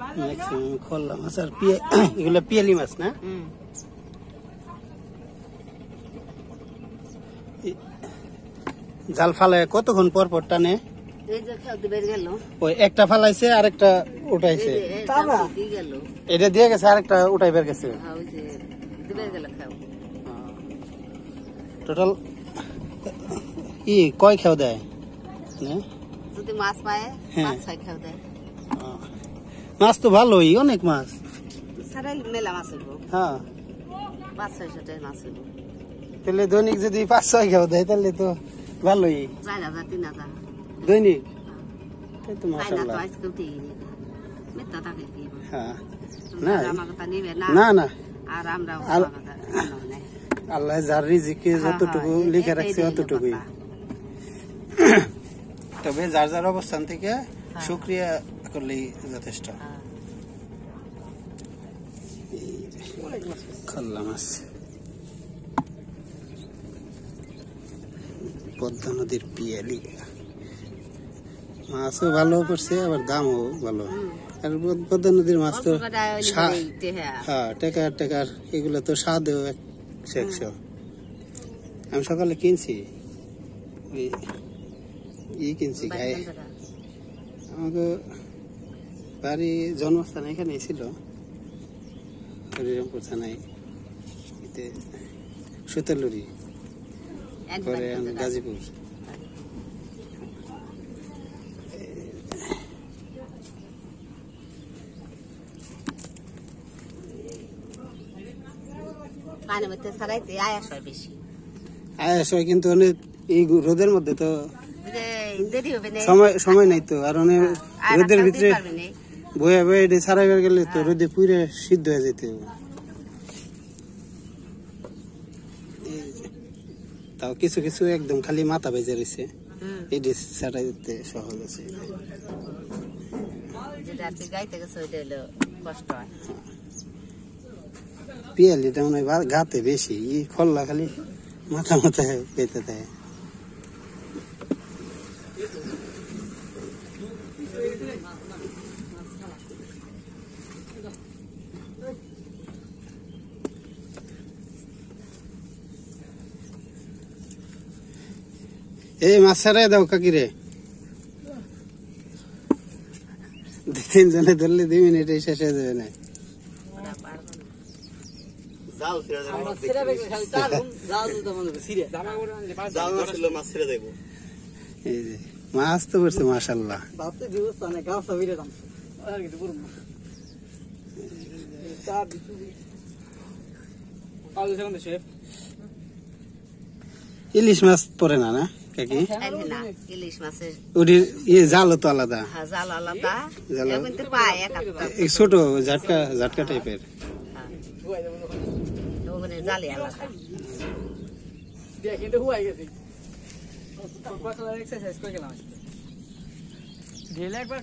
Maximum খোলা মাছ আর এগুলো পিয়ালি মাছ না? জাল ফালায় কতক্ষণ পর পর টানে? ওই একটা ফালাইছে আর একটা উঠাইছে, এটা দিয়ে গেছে আর একটা উঠাই বের গেছে। টোটাল কি কয় খেও দেয়? যদি মাছ পায় 5-6 খেও দেয়। মাছ তো ভালোই, অনেক মাছ। মেলা মাছ হইব। হ্যাঁ 500-600 টাকা মাছ হইব। তাহলে দৈনিক যদি 5-6 খেও দেয় তাহলে তো ভালোই। 4000-3000 দৈনিক তো মাশাআল্লাহ। হ্যাঁ না না, আর আমরা আল্লাহ যার রিজিকে যতটুকু লিখে রাখছে অতটুকুই। তবে যার যার অবস্থান থেকে শুকরিয়া করলেই যথেষ্ট। খোলা মাছ, পদ্মা নদীর পিয়ালি মাছও ভালো পড়ছে, আবার দামও ভালো। আর পদ্মা নদীর মাছ তো হ্যাঁ টেকার এগুলো তো স্বাদেও 100। আমি সকালে কিনছি, কিনছি গায়ে। আমাকে বাড়ি জন্মস্থান এখানে ছিল, হরিরামপুর থানায়, সুতালুরি, পরে গাজীপুর। আয়াস হয় কিন্তু অনেক এই রোদের মধ্যে তো সময় নাই তো, আর অনেক রোদের ভিতরে বয়ে বয়ে এটা ছাড়াইবার গেলে তো রোদে পুরে সিদ্ধ হয়ে যেতে হবে। তাও কিছু কিছু একদম খালি মাথা ভেজে রয়েছে, এটি ছাড়াইতে সহজ আছে। পিয়ালিটা মনে হয় গাতে বেশি, খোল্লা খালি মাথা পেতে দেয়। এই মাছ ছাড়াই দাও কাকিরে, 2-3 জনে ধরলে 2 মিনিটে শেষ হয়ে যাবে না। মাছ তো করছে মাশাআল্লাহ। ইলিশ মাছ পরে না না কাকি? ইলিশ মাছের জালও তো আলাদা, জাল আলাদা, ছোট ঝাটকা টাইপের জালে আলাদা। একবার